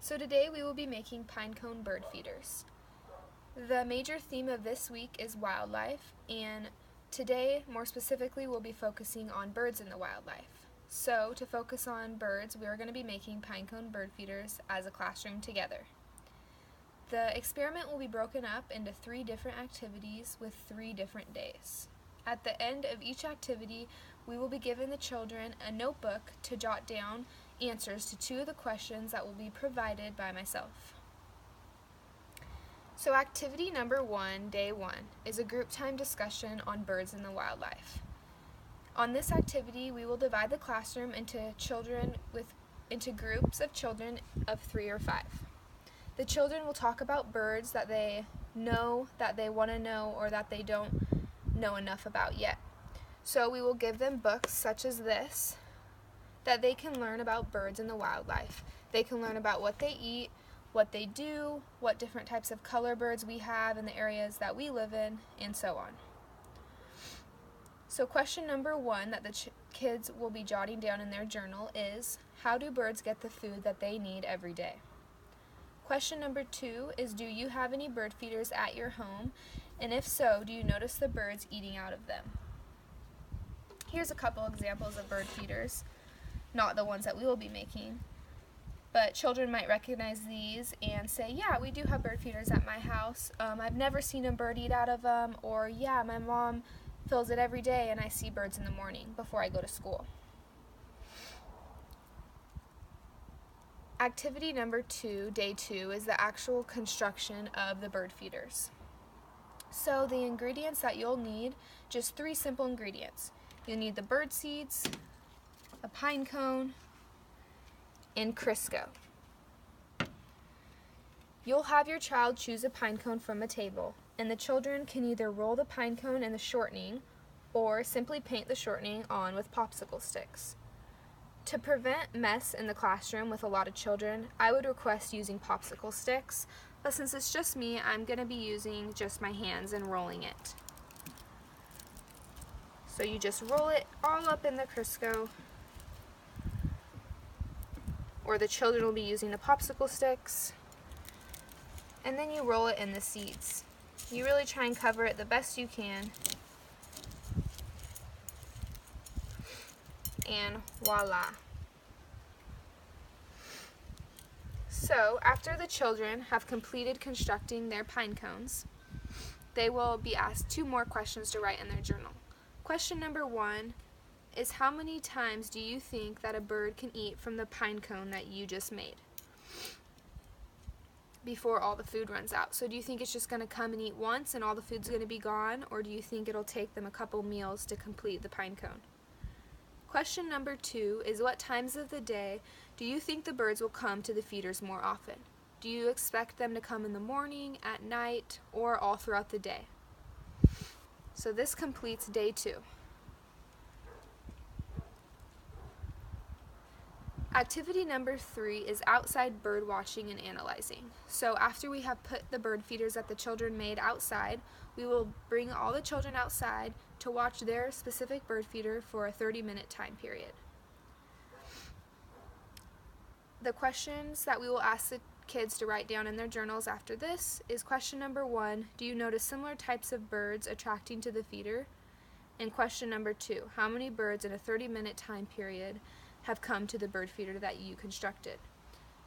So today we will be making pinecone bird feeders. The major theme of this week is wildlife, and today, more specifically, we'll be focusing on birds in the wildlife. So to focus on birds, we are going to be making pinecone bird feeders as a classroom together. The experiment will be broken up into 3 different activities with 3 different days. At the end of each activity, we will be giving the children a notebook to jot down answers to 2 of the questions that will be provided by myself. So activity number 1, day 1, is a group time discussion on birds in the wildlife. On this activity, we will divide the classroom into groups of children of 3 or 5. The children will talk about birds that they know, that they want to know, or that they don't know enough about yet. So we will give them books such as this that they can learn about birds in the wildlife. They can learn about what they eat, what they do, what different types of color birds we have in the areas that we live in, and so on. So question number 1 that the kids will be jotting down in their journal is, how do birds get the food that they need every day? Question number 2 is, do you have any bird feeders at your home? And if so, do you notice the birds eating out of them? Here's a couple examples of bird feeders, not the ones that we will be making, but children might recognize these and say, yeah, we do have bird feeders at my house. I've never seen a bird eat out of them, or yeah, my mom fills it every day and I see birds in the morning before I go to school. Activity number 2, day 2, is the actual construction of the bird feeders. So the ingredients that you'll need, just 3 simple ingredients. You'll need the bird seeds, a pine cone, and Crisco. You'll have your child choose a pine cone from a table, and the children can either roll the pine cone in the shortening or simply paint the shortening on with popsicle sticks. To prevent mess in the classroom with a lot of children, I would request using popsicle sticks, but since it's just me, I'm going to be using just my hands and rolling it. So you just roll it all up in the Crisco, or the children will be using the popsicle sticks, and then you roll it in the seeds. You really try and cover it the best you can, and voila. So after the children have completed constructing their pine cones, they will be asked 2 more questions to write in their journal. Question number 1 is, how many times do you think that a bird can eat from the pine cone that you just made before all the food runs out? So do you think it's just going to come and eat once and all the food's going to be gone, or do you think it'll take them a couple meals to complete the pine cone? Question number 2 is, what times of the day do you think the birds will come to the feeders more often? Do you expect them to come in the morning, at night, or all throughout the day? So this completes day 2. Activity number 3 is outside bird watching and analyzing. So after we have put the bird feeders that the children made outside, we will bring all the children outside to watch their specific bird feeder for a 30-minute time period. The questions that we will ask the kids to write down in their journals after this is question number 1, do you notice similar types of birds attracting to the feeder? And question number 2, how many birds in a 30-minute time period have come to the bird feeder that you constructed?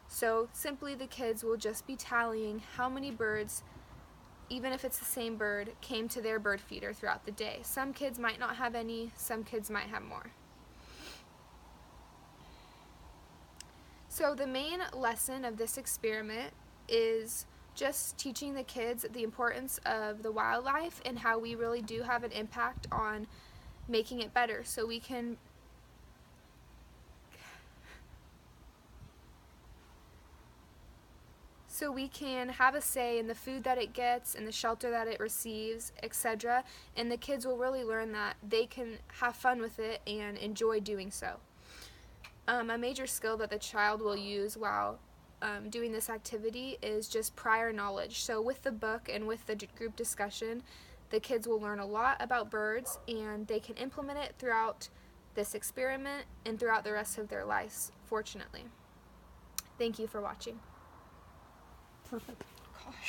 So simply the kids will just be tallying how many birds, even if it's the same bird, came to their bird feeder throughout the day. Some kids might not have any, some kids might have more. So the main lesson of this experiment is just teaching the kids the importance of the wildlife and how we really do have an impact on making it better, so we can have a say in the food that it gets and the shelter that it receives, etc. And the kids will really learn that they can have fun with it and enjoy doing so. A major skill that the child will use while doing this activity is just prior knowledge. So with the book and with the group discussion, the kids will learn a lot about birds, and they can implement it throughout this experiment and throughout the rest of their lives, fortunately. Thank you for watching. Perfect.